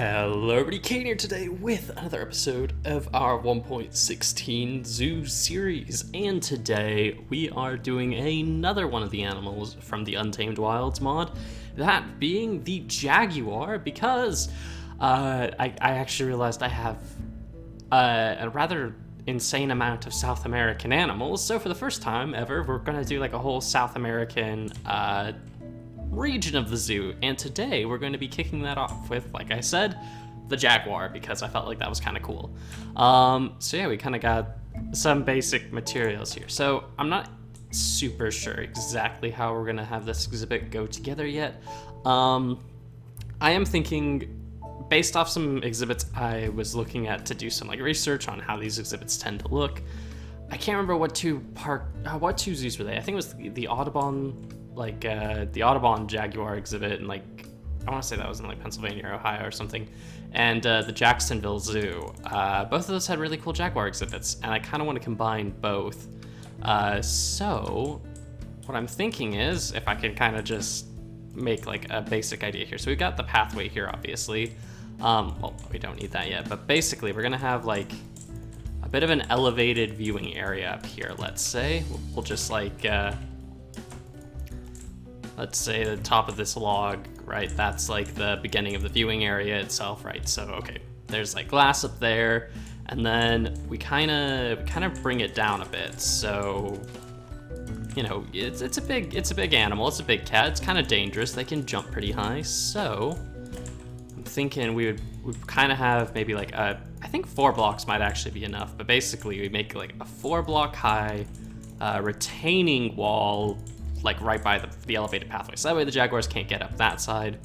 Hello everybody, Kane here today with another episode of our 1.16 Zoo series, and today we are doing another one of the animals from the Untamed Wilds mod, that being the Jaguar, because I actually realized I have a rather insane amount of South American animals, so for the first time ever, we're gonna do like a whole South American region of the zoo, and today we're going to be kicking that off with, like I said, the Jaguar, because I felt like that was kind of cool. So yeah, we kind of got some basic materials here. So I'm not super sure exactly how we're going to have this exhibit go together yet. I am thinking, based off some exhibits I was looking at to do some like research on how these exhibits tend to look. I can't remember what two zoos were they. I think it was the Audubon, the Audubon Jaguar exhibit, and like I want to say that was in like Pennsylvania or Ohio or something, and the Jacksonville Zoo. Both of those had really cool Jaguar exhibits, and I kind of want to combine both. So what I'm thinking is if I can kind of just make like a basic idea here. So we've got the pathway here, obviously. Well, we don't need that yet, but basically we're gonna have like a bit of an elevated viewing area up here. Let's say we'll just like let's say the top of this log, right? That's like the beginning of the viewing area itself, right? So, okay, there's like glass up there, and then we kind of bring it down a bit. So, you know, it's a big animal. It's a big cat. It's kind of dangerous. They can jump pretty high. So, I'm thinking we would kind of have maybe like I think 4 blocks might actually be enough. But basically, we make like a 4-block high retaining wall, like right by the elevated pathway. So that way the Jaguars can't get up that side.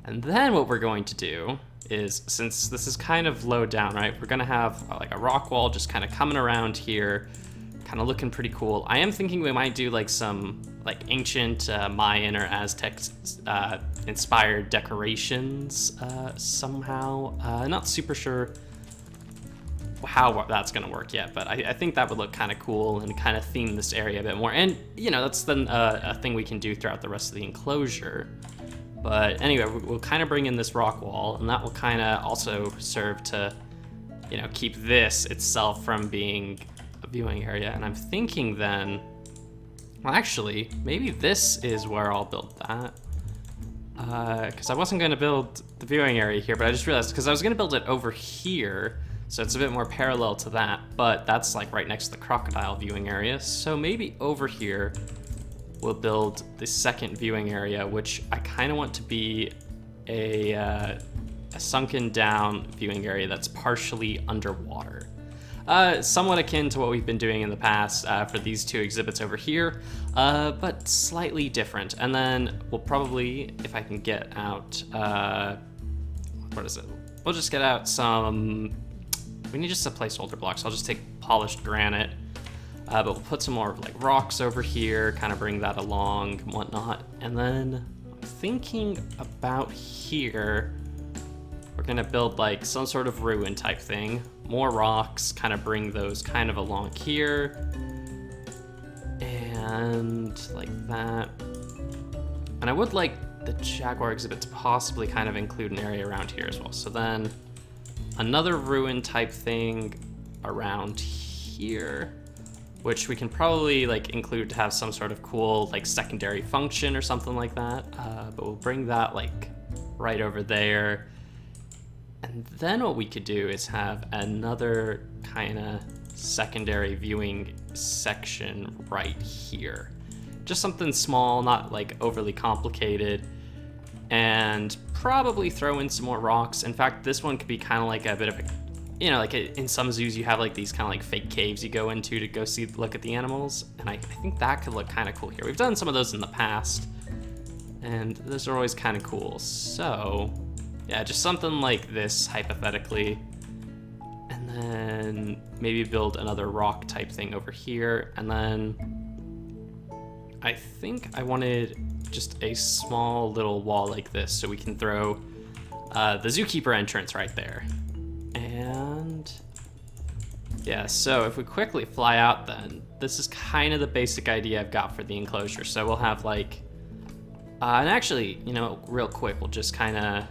And then what we're going to do is, since this is kind of low down, right, we're gonna have like a rock wall just kind of coming around here, kind of looking pretty cool. I am thinking we might do like some like ancient Mayan or Aztec inspired decorations somehow. Not super sure how that's going to work yet, but I think that would look kind of cool and kind of theme this area a bit more. And, you know, that's then a thing we can do throughout the rest of the enclosure. But anyway, we'll kind of bring in this rock wall, and that will kind of also serve to, you know, keep this itself from being a viewing area. And I'm thinking then, well, actually, maybe this is where I'll build that. Because I wasn't going to build the viewing area here, but I just realized, because I was going to build it over here, so it's a bit more parallel to that, but that's like right next to the crocodile viewing area. So maybe over here, we'll build the second viewing area, which I kind of want to be a sunken down viewing area that's partially underwater. Somewhat akin to what we've been doing in the past for these two exhibits over here, but slightly different. And then we'll probably, if I can get out, what is it? We'll just get out some, we need just a placeholder block, so I'll just take polished granite, but we'll put some more like rocks over here, kind of bring that along and whatnot. And then I'm thinking about here, we're gonna build like some sort of ruin type thing, more rocks, kind of bring those kind of along here, and like that. And I would like the Jaguar exhibit to possibly kind of include an area around here as well. So then another ruin type thing around here, which we can probably like include to have some sort of cool like secondary function or something like that. But we'll bring that like right over there. And then what we could do is have another kind of secondary viewing section right here. Just something small, not like overly complicated. And probably throw in some more rocks. In fact, this one could be kind of like a bit of a, you know, like in some zoos you have like these kind of like fake caves you go into to go look at the animals. And I think that could look kind of cool here. We've done some of those in the past, and those are always kind of cool. So yeah, just something like this hypothetically. And then maybe build another rock type thing over here. And then I think I wanted just a small little wall like this so we can throw the Zookeeper Entrance right there. And yeah, so if we quickly fly out then, this is kind of the basic idea I've got for the enclosure. So we'll have like, and actually, you know, real quick, we'll just kind of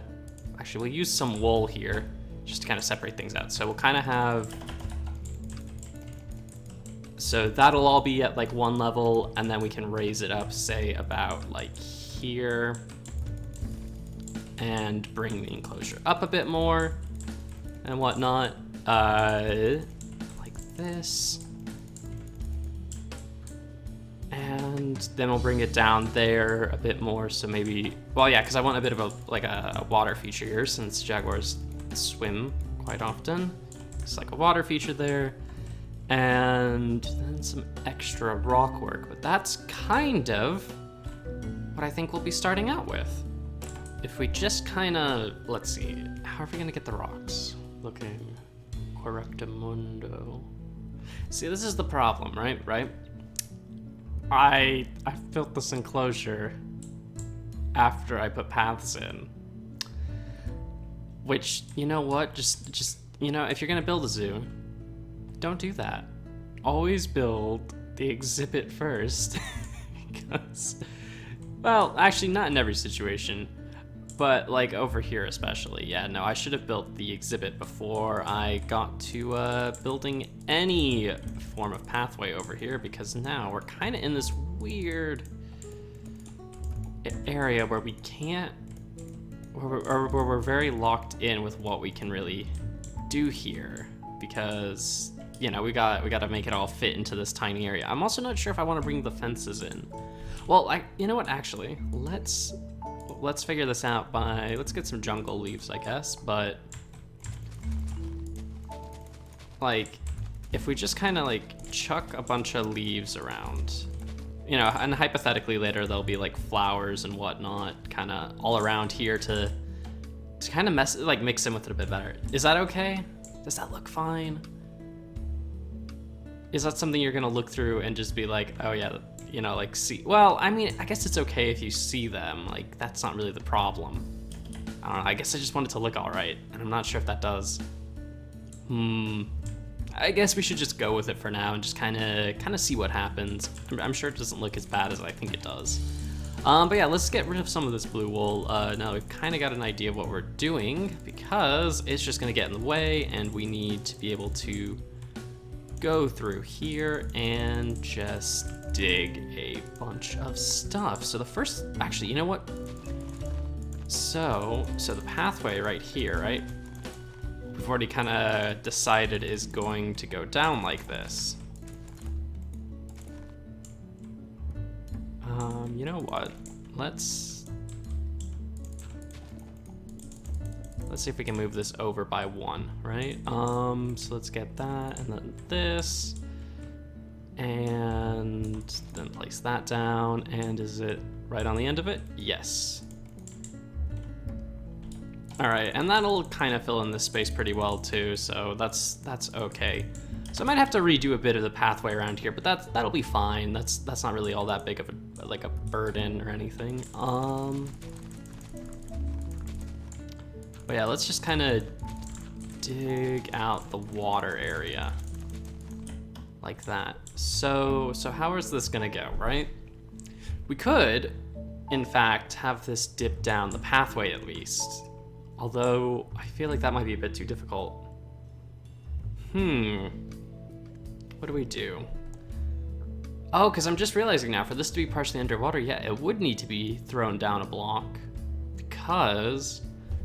actually, we'll use some wool here just to kind of separate things out. So we'll kind of have, so that'll all be at like one level, and then we can raise it up, say about like here, and bring the enclosure up a bit more and whatnot, like this. And then we'll bring it down there a bit more, so maybe, well, yeah, because I want a bit of a water feature here, since jaguars swim quite often. It's like a water feature there, and then some extra rock work, but that's kind of what I think we'll be starting out with. If we just kind of, let's see, how are we gonna get the rocks? Looking, correctamundo. See, this is the problem, right? I built this enclosure after I put paths in, which, you know what, just you know, if you're gonna build a zoo, don't do that. Always build the exhibit first. Because, well, actually not in every situation, but like over here especially. Yeah, no, I should have built the exhibit before I got to building any form of pathway over here, because now we're kind of in this weird area where we can't, where we're very locked in with what we can really do here, because, you know, we got to make it all fit into this tiny area. I'm also not sure if I want to bring the fences in. Well, you know what, actually, let's figure this out by, let's get some jungle leaves, I guess, but like, if we just kind of like chuck a bunch of leaves around, you know, and hypothetically later there'll be like flowers and whatnot kind of all around here to kind of mix in with it a bit better. Is that okay? Does that look fine? Is that something you're gonna look through and just be like, oh yeah, you know, like see, well, I mean, I guess it's okay if you see them, like that's not really the problem. I don't know, I guess I just want it to look all right, and I'm not sure if that does. I guess we should just go with it for now and just kind of see what happens. I'm sure it doesn't look as bad as I think it does. But yeah, let's get rid of some of this blue wool. Now we've kind of got an idea of what we're doing, because it's just gonna get in the way, and we need to be able to go through here and just dig a bunch of stuff. So the first, actually, you know what? So the pathway right here, right? We've already kind of decided is going to go down like this. You know what? Let's see if we can move this over by 1, right? So let's get that, and then this, and then place that down, and is it right on the end of it? Yes. All right, and that'll kind of fill in this space pretty well too, so that's okay. So I might have to redo a bit of the pathway around here, but that'll be fine. That's not really all that big of a burden or anything. But yeah, let's just kind of dig out the water area like that. So how is this gonna go, right? We could, in fact, have this dip down the pathway at least. Although, I feel like that might be a bit too difficult. What do we do? Oh, because I'm just realizing now, for this to be partially underwater, yeah, it would need to be thrown down a block, because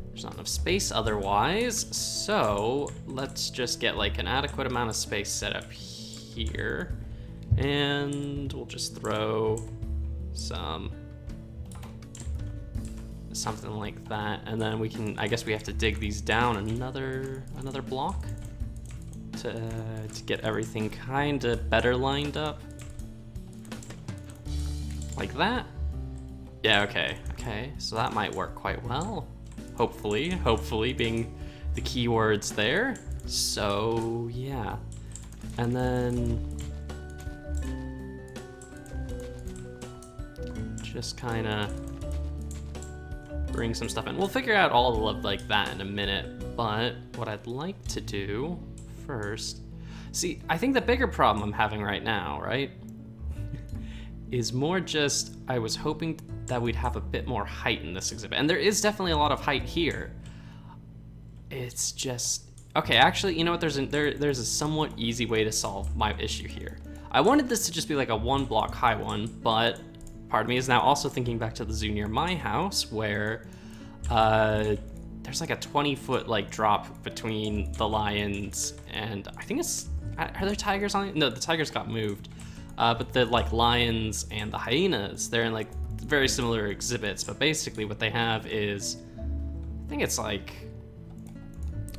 there's not enough space otherwise. So let's just get like an adequate amount of space set up here, and we'll just throw something like that, and then we can, I guess we have to dig these down another block to get everything kind of better lined up like that. Yeah, okay, so that might work quite well, hopefully being the keywords there. So yeah, and then just kind of bring some stuff in. We'll figure out all of like that in a minute, but what I'd like to do first, see, I think the bigger problem I'm having right now, right, is more just, I was hoping that we'd have a bit more height in this exhibit, and there is definitely a lot of height here, it's just okay. Actually, you know what? There's a somewhat easy way to solve my issue here. I wanted this to just be like a 1 block high one, but part of me is now also thinking back to the zoo near my house where there's like a 20-foot like drop between the lions and I think are there tigers on it? No, the tigers got moved. But the like lions and the hyenas, they're in like very similar exhibits, but basically what they have is, I think it's like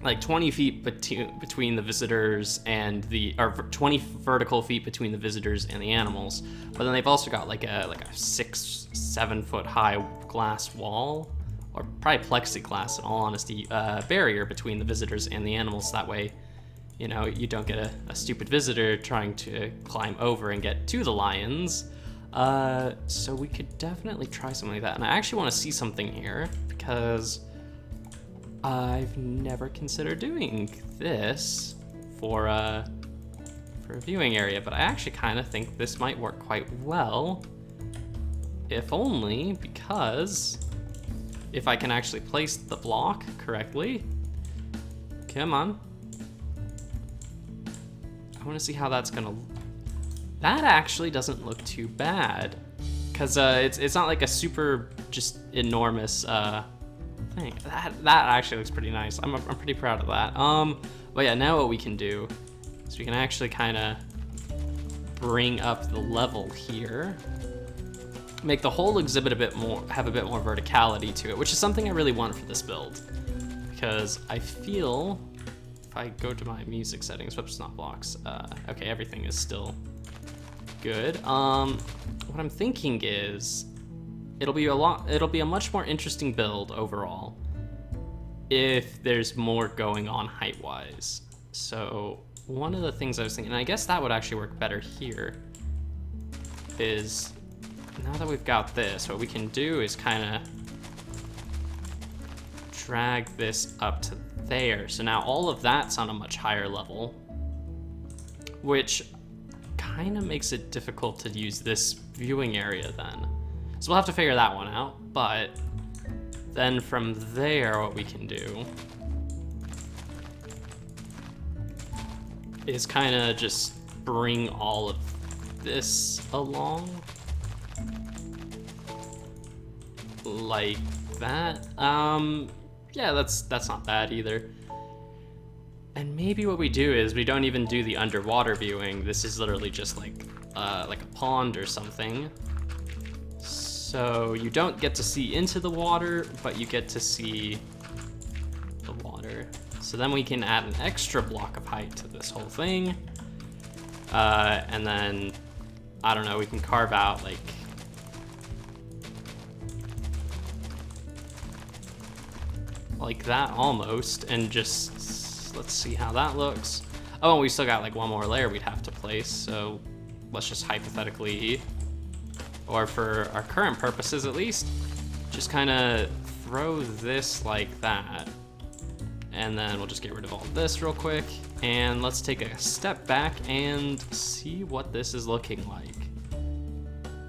20 feet between the visitors and or 20 vertical feet between the visitors and the animals. But then they've also got like a 6-7 foot high glass wall, or probably plexiglass in all honesty, barrier between the visitors and the animals. That way, you know, you don't get a stupid visitor trying to climb over and get to the lions. So we could definitely try something like that. And I actually want to see something here because I've never considered doing this for a viewing area, but I actually kind of think this might work quite well, if only because if I can actually place the block correctly. Come on. I want to see how that's gonna. That actually doesn't look too bad, because it's not like a super just enormous thing. That actually looks pretty nice. I'm pretty proud of that. But yeah, now what we can do is we can actually kind of bring up the level here, make the whole exhibit have a bit more verticality to it, which is something I really want for this build, because I feel if I go to my music settings, whoops, not blocks. Okay, everything is still good. What I'm thinking is it'll be a much more interesting build overall if there's more going on height-wise. So one of the things I was thinking, and I guess that would actually work better here, is now that we've got this, what we can do is kind of drag this up to there. So now all of that's on a much higher level, which kind of makes it difficult to use this viewing area then. So we'll have to figure that one out, but then from there what we can do is kind of just bring all of this along like that. Yeah, that's not bad either. And maybe what we do is we don't even do the underwater viewing. This is literally just like a pond or something. So you don't get to see into the water, but you get to see the water. So then we can add an extra block of height to this whole thing. And then, I don't know, we can carve out like that almost, and just let's see how that looks. Oh, and we still got like one more layer we'd have to place, so let's just hypothetically, or for our current purposes at least, just kind of throw this like that, and then we'll just get rid of all this real quick, and let's take a step back and see what this is looking like.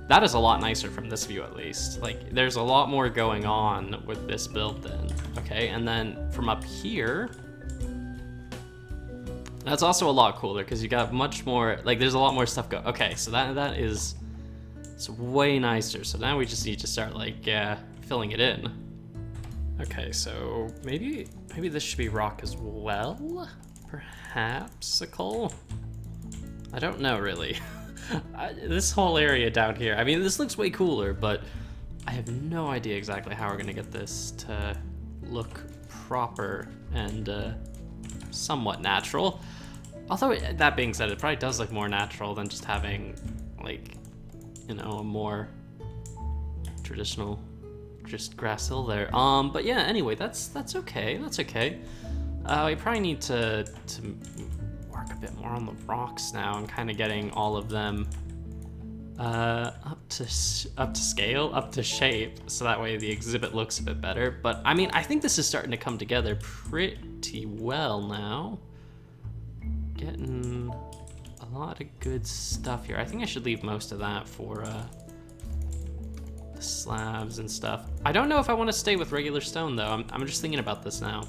That is a lot nicer from this view, at least. Like, there's a lot more going on with this build then. Okay, and then from up here, that's also a lot cooler because you got much more, like, there's a lot more stuff go. Okay, so that is, it's way nicer. So now we just need to start like filling it in. Okay, so maybe this should be rock as well, perhaps a coal. I don't know really. This whole area down here, I mean, this looks way cooler, but I have no idea exactly how we're gonna get this to look proper and somewhat natural. Although, that being said, it probably does look more natural than just having, like, you know, a more traditional just grass hill there. But yeah, anyway, that's okay, that's okay. We probably need to work a bit more on the rocks now and kind of getting all of them up to scale, up to shape, so that way the exhibit looks a bit better. But I mean, I think this is starting to come together pretty well now. Getting a lot of good stuff here. I think I should leave most of that for the slabs and stuff. I don't know if I want to stay with regular stone though. I'm just thinking about this now.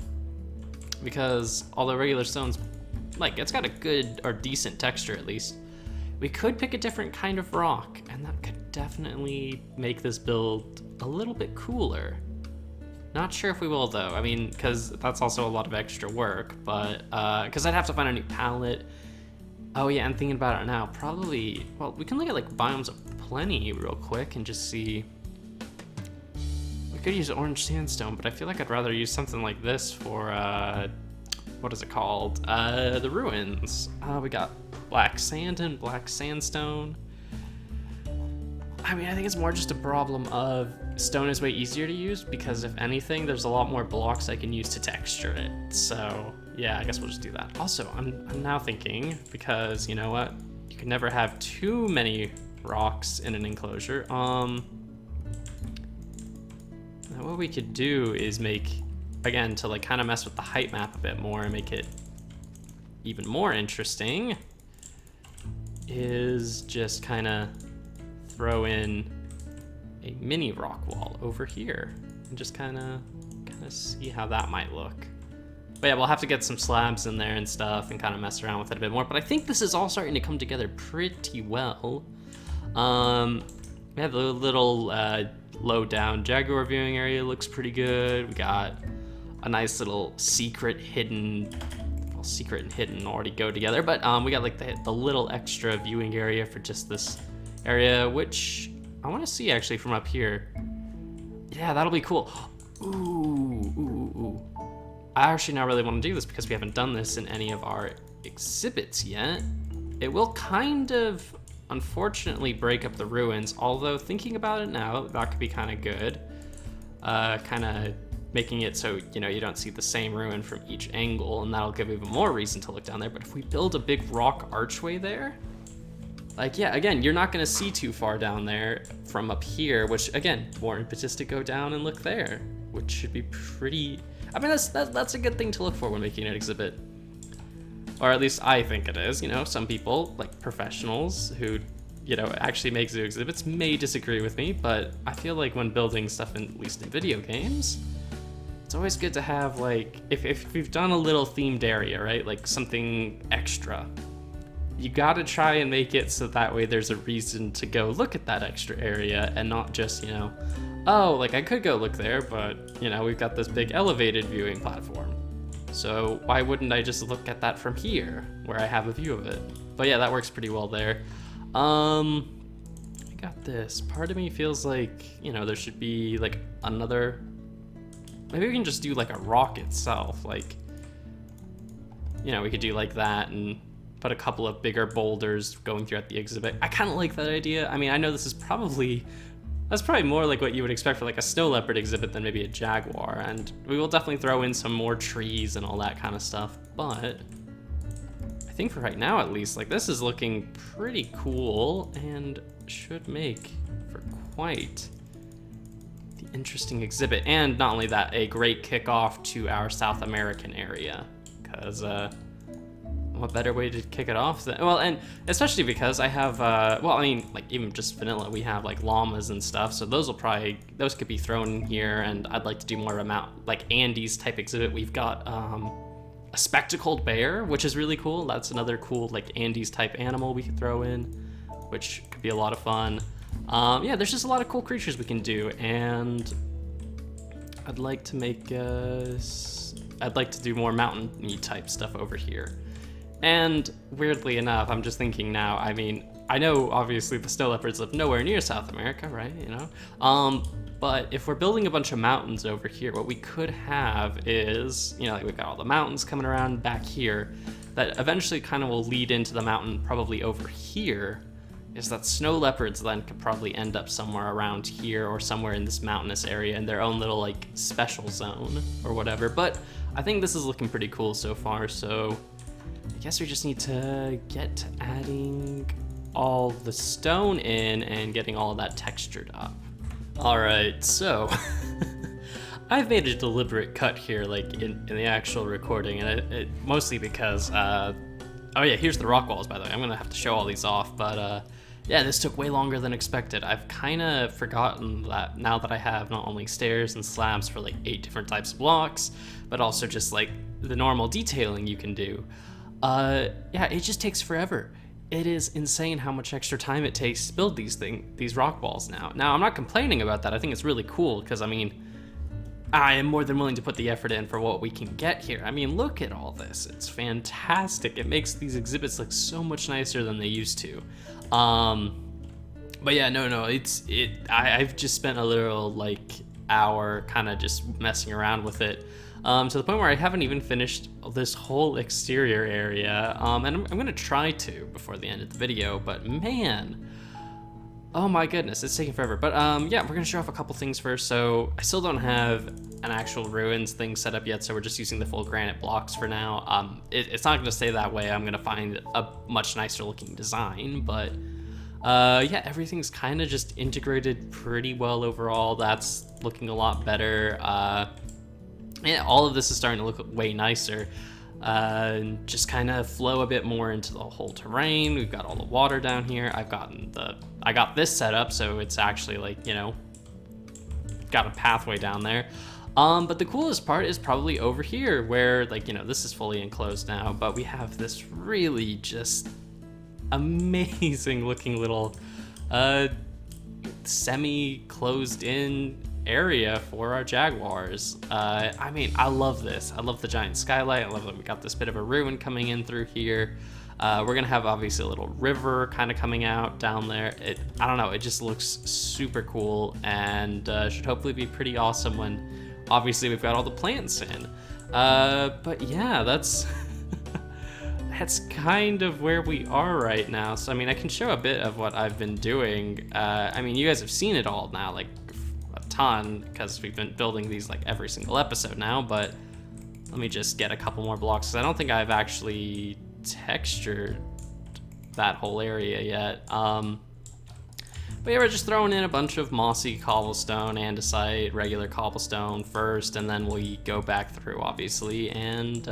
because although regular stone's, like, it's got a good or decent texture at least, we could pick a different kind of rock, and that could definitely make this build a little bit cooler. Not sure if we will though, I mean, because that's also a lot of extra work, but, because I'd have to find a new palette. Oh yeah, I'm thinking about it now, probably, well, we can look at like Biomes Aplenty real quick and just see. We could use orange sandstone, but I feel like I'd rather use something like this for, what is it called? The ruins. We got black sand and black sandstone. I mean, I think it's more just a problem of stone is way easier to use because if anything, there's a lot more blocks I can use to texture it. So yeah, I guess we'll just do that. Also, I'm now thinking, because you know what? You can never have too many rocks in an enclosure. Now what we could do is make, again, to like kind of mess with the height map a bit more and make it even more interesting, is just kind of throw in a mini rock wall over here and just kind of see how that might look. But yeah, we'll have to get some slabs in there and stuff and kind of mess around with it a bit more, but I think this is all starting to come together pretty well. We have a little low down Jaguar viewing area, looks pretty good. We got a nice little secret and hidden already go together, but we got like the little extra viewing area for just this area, which I want to see actually from up here. Yeah, that'll be cool. Ooh. I actually now really want to do this because we haven't done this in any of our exhibits yet. It will kind of, unfortunately, break up the ruins, although thinking about it now, that could be kind of good. Kind of making it so, you know, you don't see the same ruin from each angle, and that'll give even more reason to look down there. But if we build a big rock archway there, like, yeah, again, you're not gonna see too far down there from up here, which again, more impetus to go down and look there, which should be pretty, I mean, that's a good thing to look for when making an exhibit. Or at least I think it is, you know, some people, like professionals who, you know, actually make zoo exhibits may disagree with me, but I feel like when building stuff, at least in video games, it's always good to have, like, if we've done a little themed area, right, like something extra, you gotta try and make it so that way there's a reason to go look at that extra area and not just, you know, oh, like I could go look there, but, you know, we've got this big elevated viewing platform. So why wouldn't I just look at that from here where I have a view of it? But yeah, that works pretty well there. I got this. Part of me feels like, you know, there should be like another, maybe we can just do like a rock itself. Like, you know, we could do like that and put a couple of bigger boulders going throughout the exhibit. I kind of like that idea. I mean, I know this is probably, that's probably more like what you would expect for like a snow leopard exhibit than maybe a jaguar, and we will definitely throw in some more trees and all that kind of stuff, but I think for right now at least, like this is looking pretty cool and should make for quite the interesting exhibit, and not only that, a great kickoff to our South American area, because what better way to kick it off than, well, and especially because I have, well, I mean, like even just vanilla, we have like llamas and stuff, so those could be thrown in here, and I'd like to do more of a like Andes type exhibit. We've got a spectacled bear, which is really cool. That's another cool like Andes type animal we could throw in, which could be a lot of fun. Yeah, there's just a lot of cool creatures we can do, and I'd like to make, I'd like to do more mountain-y type stuff over here. And weirdly enough, I'm just thinking now, I mean, I know obviously the snow leopards live nowhere near South America, right, you know? But if we're building a bunch of mountains over here, what we could have is, you know, like we've got all the mountains coming around back here that eventually kind of will lead into the mountain probably over here, is that snow leopards then could probably end up somewhere around here or somewhere in this mountainous area in their own little like special zone or whatever. But I think this is looking pretty cool so far, so I guess we just need to get to adding all the stone in and getting all of that textured up. All right, so I've made a deliberate cut here, like in the actual recording, and it mostly because, oh yeah, here's the rock walls, by the way. I'm gonna have to show all these off, but yeah, this took way longer than expected. I've kind of forgotten that now that I have not only stairs and slabs for like 8 different types of blocks, but also just like the normal detailing you can do. Yeah, it just takes forever. It is insane how much extra time it takes to build these rock walls now. Now, I'm not complaining about that. I think it's really cool because, I mean, I am more than willing to put the effort in for what we can get here. I mean, look at all this. It's fantastic. It makes these exhibits look so much nicer than they used to. But yeah, no, I've just spent a literal like hour kind of just messing around with it. To the point where I haven't even finished this whole exterior area, and I'm gonna try to before the end of the video, but man, oh my goodness, it's taking forever. But yeah, we're gonna show off a couple things first. So I still don't have an actual ruins thing set up yet, so we're just using the full granite blocks for now. It's not gonna stay that way. I'm gonna find a much nicer looking design, but yeah, everything's kind of just integrated pretty well overall. That's looking a lot better. Yeah, all of this is starting to look way nicer. Just kind of flow a bit more into the whole terrain. We've got all the water down here. I got this set up so it's actually like, you know, got a pathway down there. But the coolest part is probably over here where, like, you know, this is fully enclosed now, but we have this really just amazing looking little semi-closed in area for our Jaguars. I mean, I love this. I love the giant skylight. I love that we got this bit of a ruin coming in through here. We're gonna have obviously a little river kind of coming out down there. I don't know, it just looks super cool and should hopefully be pretty awesome when obviously we've got all the plants in. But yeah, that's that's kind of where we are right now. So I mean, I can show a bit of what I've been doing. I mean, you guys have seen it all now, like a ton, because we've been building these like every single episode now, but let me just get a couple more blocks because I don't think I've actually textured that whole area yet. But yeah, we're just throwing in a bunch of mossy cobblestone, andesite, regular cobblestone first, and then we go back through obviously and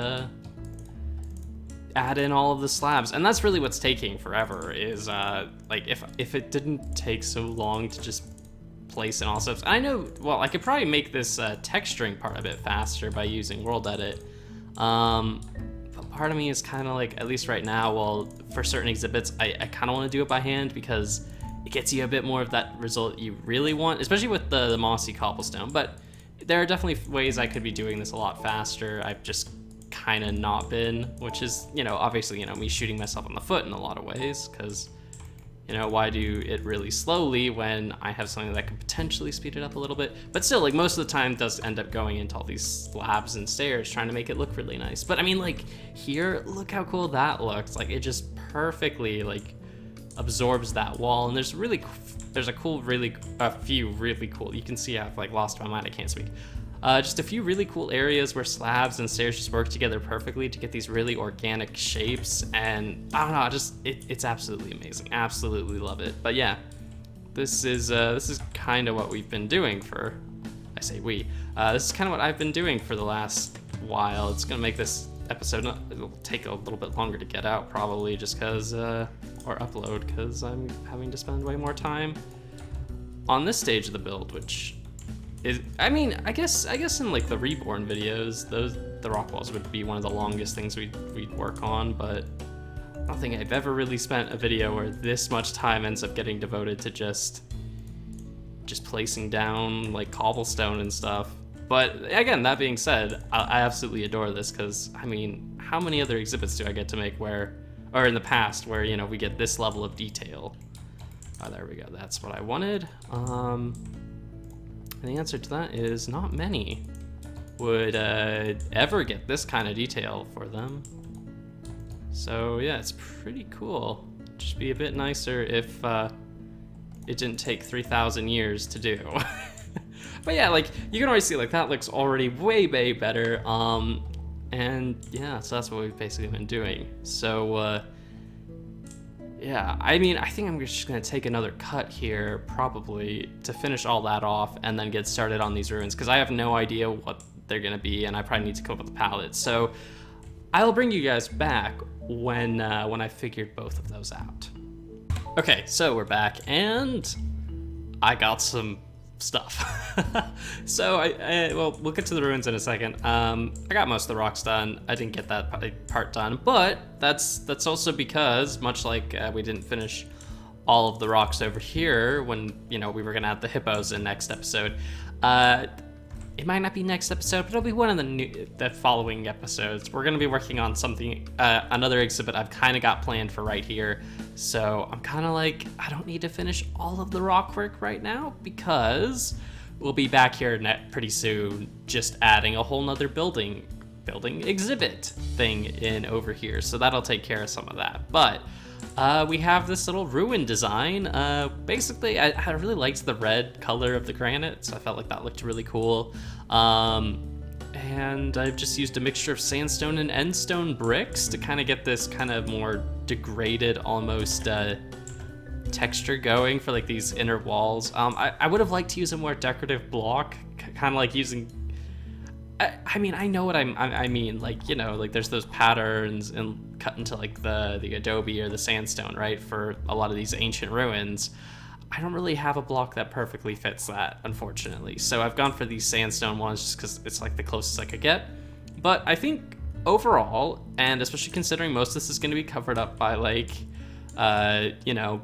add in all of the slabs. And that's really what's taking forever is like if it didn't take so long to just place in all slabs. I know, well, I could probably make this texturing part a bit faster by using world edit. But part of me is kind of like, at least right now, well, for certain exhibits, I kind of want to do it by hand because it gets you a bit more of that result you really want, especially with the mossy cobblestone. But there are definitely ways I could be doing this a lot faster. I've just kind of not been, which is, you know, obviously, you know, me shooting myself in the foot in a lot of ways, because, you know, why do it really slowly when I have something that could potentially speed it up a little bit? But still, like, most of the time does end up going into all these slabs and stairs trying to make it look really nice. But I mean, like, here, look how cool that looks. Like, it just perfectly, like, absorbs that wall. And there's a few really cool, you can see I've like lost my mind, I can't speak. Just a few really cool areas where slabs and stairs just work together perfectly to get these really organic shapes, and I don't know, it's absolutely amazing. Absolutely love it. But yeah, this is kind of what we've been doing for, I say we, this is kind of what I've been doing for the last while. It's gonna make this episode, it'll take a little bit longer to get out probably just because, or upload, because I'm having to spend way more time on this stage of the build, which is, I mean, I guess in like the Reborn videos, the rock walls would be one of the longest things we'd work on, but I don't think I've ever really spent a video where this much time ends up getting devoted to just placing down like cobblestone and stuff. But again, that being said, I absolutely adore this because, I mean, how many other exhibits do I get to make where, or in the past, where, you know, we get this level of detail? Oh, there we go, that's what I wanted. And the answer to that is not many would ever get this kind of detail for them. So yeah, it's pretty cool. Just be a bit nicer if it didn't take 3,000 years to do. But yeah, like, you can already see, like, that looks already way better. And yeah, so that's what we've basically been doing. So yeah, I mean, I think I'm just gonna take another cut here probably to finish all that off and then get started on these ruins, because I have no idea what they're gonna be and I probably need to come up with a palette. So I'll bring you guys back when I figured both of those out. Okay, so we're back, and I got some stuff. So well, we'll get to the ruins in a second. I got most of the rocks done. I didn't get that part done, but that's also because, much like we didn't finish all of the rocks over here when, you know, we were gonna add the hippos in next episode. It might not be next episode, but it'll be one of the following episodes. We're gonna be working on something, another exhibit I've kind of got planned for right here. So I'm kind of like, I don't need to finish all of the rock work right now because we'll be back here pretty soon, just adding a whole nother building exhibit thing in over here. So that'll take care of some of that. But we have this little ruin design. Basically, I really liked the red color of the granite, so I felt like that looked really cool. And I've just used a mixture of sandstone and endstone bricks to kind of get this kind of more degraded, almost texture going for like these inner walls. I would have liked to use a more decorative block, kind of like using... I mean, I know what I mean, like, you know, like there's those patterns and cut into like the adobe or the sandstone, right, for a lot of these ancient ruins. I don't really have a block that perfectly fits that, unfortunately. So I've gone for these sandstone ones just because it's like the closest I could get. But I think overall, and especially considering most of this is going to be covered up by like, you know,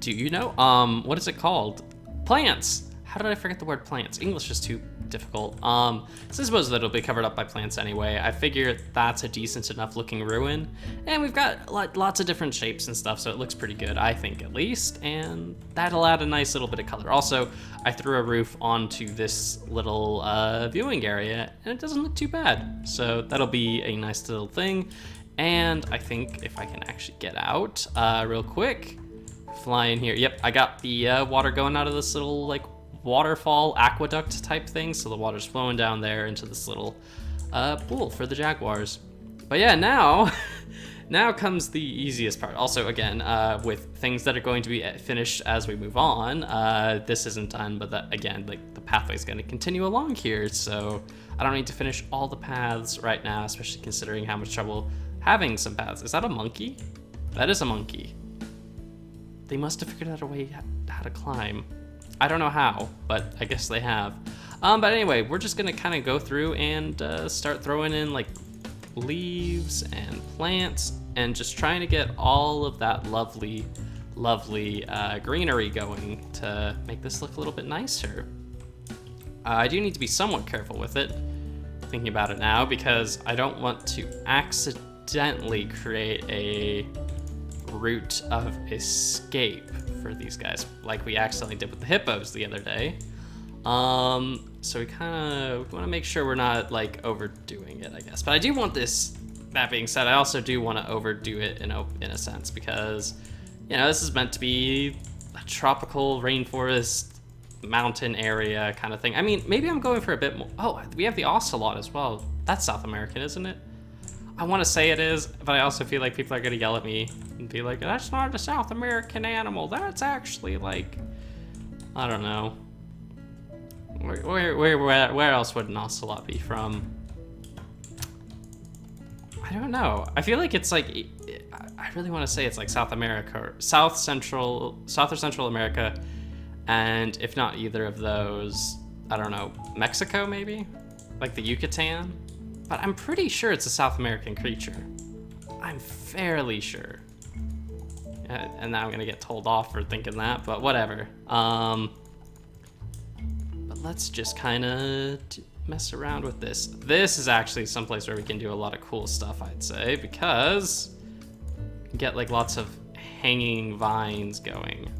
do you know? What is it called? Plants. How did I forget the word plants? English is too difficult. So I suppose that it'll be covered up by plants anyway. I figure that's a decent enough looking ruin, and we've got lots of different shapes and stuff, so it looks pretty good, I think, at least, and that'll add a nice little bit of color. Also, I threw a roof onto this little viewing area, and it doesn't look too bad, so that'll be a nice little thing. And I think if I can actually get out real quick, fly in here. Yep, I got the water going out of this little like waterfall aqueduct type thing, so the water's flowing down there into this little pool for the jaguars. But yeah, now comes the easiest part. Also, again, with things that are going to be finished as we move on, this isn't done, but that, again, like the pathway is going to continue along here, so I don't need to finish all the paths right now, especially considering how much trouble having some paths. Is that a monkey? That is a monkey. They must have figured out a way how to climb. I don't know how, but I guess they have. But anyway, we're just gonna kind of go through and start throwing in like leaves and plants and just trying to get all of that lovely greenery going to make this look a little bit nicer. I do need to be somewhat careful with it, thinking about it now, because I don't want to accidentally create a route of escape for these guys, like we accidentally did with the hippos the other day. So we want to make sure we're not like overdoing it, I guess. But I do want this. That being said, I also do want to overdo it in a sense, because, you know, this is meant to be a tropical rainforest mountain area kind of thing. I mean, maybe I'm going for a bit more. Oh, we have the ocelot as well. That's South American, isn't it? I want to say it is, but I also feel like people are going to yell at me and be like, that's not a South American animal. That's actually like, I don't know. Where else would an ocelot be from? I don't know. I feel like it's like, I really want to say it's like South America, or South or Central America. And if not either of those, I don't know, Mexico maybe? Like the Yucatan? But I'm pretty sure it's a South American creature. I'm fairly sure. And now I'm gonna get told off for thinking that, but whatever. But let's just kind of mess around with this. This is actually someplace where we can do a lot of cool stuff, I'd say, because we can get like lots of hanging vines going,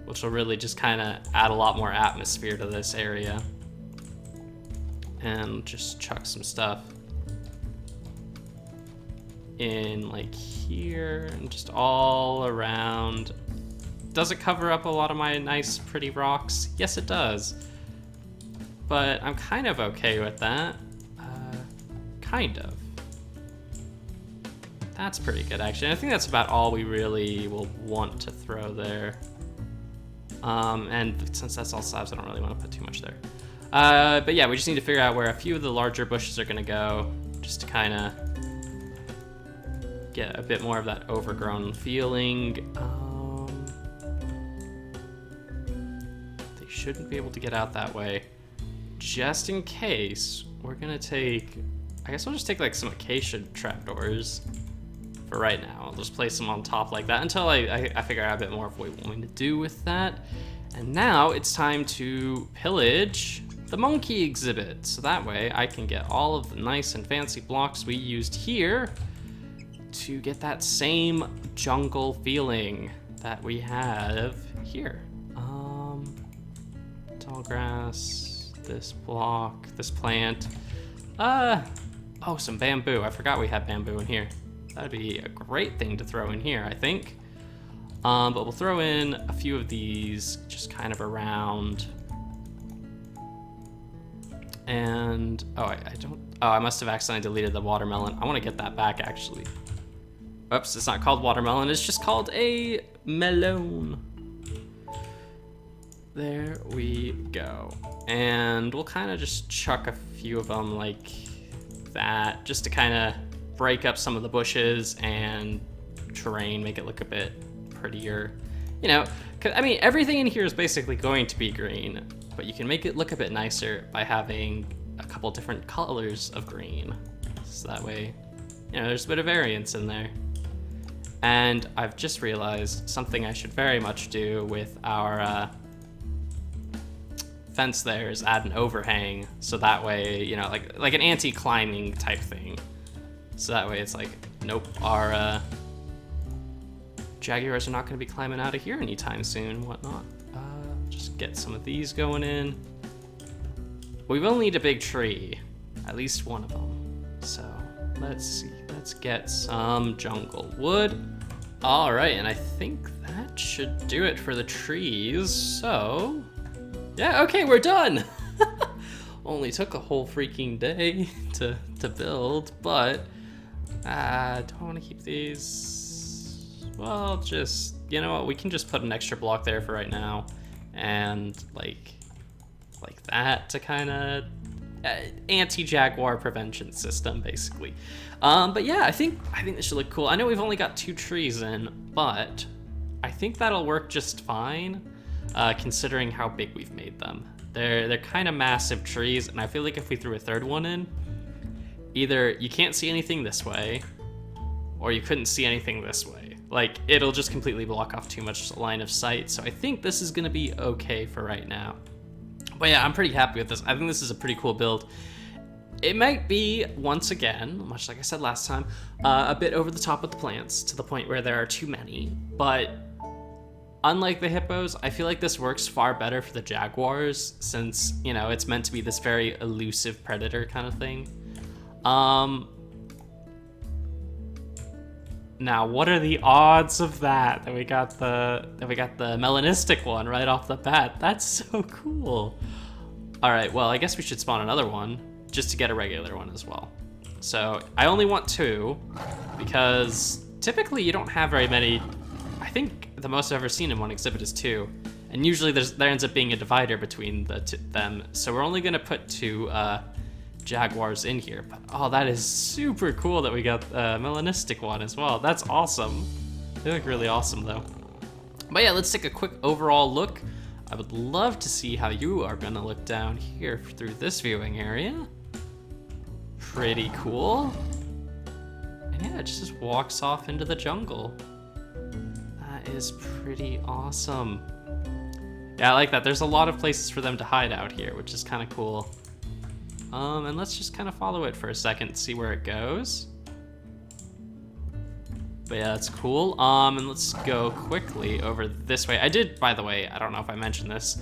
which will really just kind of add a lot more atmosphere to this area. And just chuck some stuff in like here and just all around. Does it cover up a lot of my nice pretty rocks? Yes, it does. But I'm kind of okay with that. Kind of. That's pretty good, actually. I think that's about all we really will want to throw there. And since that's all slabs, I don't really want to put too much there. But yeah, we just need to figure out where a few of the larger bushes are gonna go, just to kind of get a bit more of that overgrown feeling. They shouldn't be able to get out that way. Just in case, we're gonna take, I guess we'll just take like some acacia trapdoors for right now. I'll just place them on top like that until I figure out a bit more of what we want me to do with that. And now it's time to pillage the monkey exhibit. So that way I can get all of the nice and fancy blocks we used here to get that same jungle feeling that we have here. Tall grass, this block, this plant. Oh, some bamboo. I forgot we had bamboo in here. That'd be a great thing to throw in here, I think. But we'll throw in a few of these just kind of around. And, I must have accidentally deleted the watermelon. I want to get that back, actually. Oops, it's not called watermelon, it's just called a melon. There we go. And we'll kind of just chuck a few of them like that, just to kind of break up some of the bushes and terrain, make it look a bit prettier. You know, 'cause, I mean, everything in here is basically going to be green, but you can make it look a bit nicer by having a couple different colors of green. So that way, you know, there's a bit of variance in there. And I've just realized something I should very much do with our fence there is add an overhang, so that way, you know, like an anti-climbing type thing. So that way it's like, nope, our jaguars are not going to be climbing out of here anytime soon, whatnot. Just get some of these going in. We will need a big tree, at least one of them. So let's see, let's get some jungle wood. All right, and I think that should do it for the trees. So yeah, okay, we're done. Only took a whole freaking day to build, but I don't want to keep these. Well, just, you know what, we can just put an extra block there for right now, and like that to kind of anti-jaguar prevention system, basically. But yeah, I think this should look cool. I know we've only got 2 trees in, but I think that'll work just fine, considering how big we've made them. They're kind of massive trees, and I feel like if we threw a 3rd one in, either you can't see anything this way, or you couldn't see anything this way. Like, it'll just completely block off too much line of sight, so I think this is gonna be okay for right now. But yeah, I'm pretty happy with this. I think this is a pretty cool build. It might be, once again, much like I said last time, a bit over the top with the plants, to the point where there are too many, but unlike the hippos, I feel like this works far better for the jaguars, since, you know, it's meant to be this very elusive predator kind of thing. Now, what are the odds of that we got the melanistic one right off the bat? That's so cool. All right, well, I guess we should spawn another one just to get a regular one as well. So I only want 2 because typically you don't have very many. I think the most I've ever seen in one exhibit is 2, and usually there ends up being a divider between them. So we're only gonna put 2 jaguars in here. But oh, that is super cool that we got a melanistic one as well. That's awesome. They look really awesome though. But yeah, let's take a quick overall look. I would love to see how you are gonna look down here through this viewing area. Pretty cool. And yeah, it just walks off into the jungle. That is pretty awesome. Yeah, I like that. There's a lot of places for them to hide out here, which is kind of cool. And let's just kind of follow it for a second, see where it goes. But yeah, that's cool. And let's go quickly over this way. I did, by the way, I don't know if I mentioned this,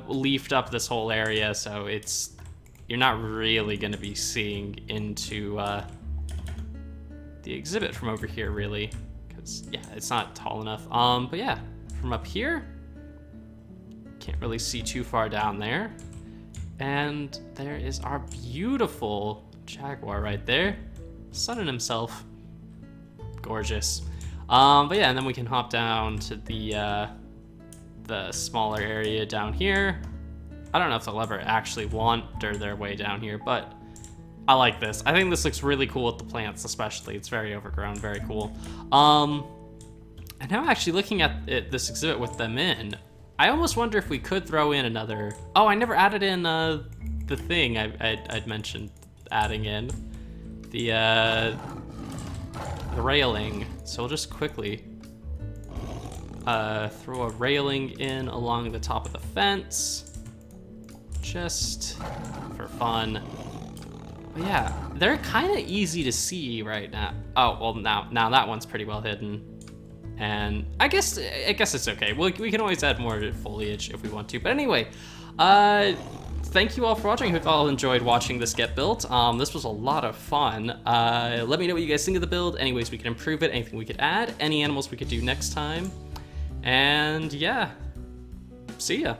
leafed up this whole area, so you're not really gonna be seeing into the exhibit from over here, really, because yeah, it's not tall enough. But yeah, from up here, can't really see too far down there. And there is our beautiful jaguar right there, sunning himself. Gorgeous. But yeah, and then we can hop down to the smaller area down here. I don't know if they'll ever actually wander their way down here, but I like this. I think this looks really cool with the plants, especially. It's very overgrown, very cool. And now actually looking at this exhibit with them in, I almost wonder if we could throw in another... Oh, I never added in the thing I'd mentioned adding in. The railing. So we'll just quickly throw a railing in along the top of the fence. Just for fun. But yeah, they're kind of easy to see right now. Oh, well, now that one's pretty well hidden. And I guess it's okay. We can always add more foliage if we want to. But anyway, thank you all for watching. I hope you all enjoyed watching this get built. This was a lot of fun. Let me know what you guys think of the build. Any ways we can improve it, anything we could add, any animals we could do next time. And yeah, see ya.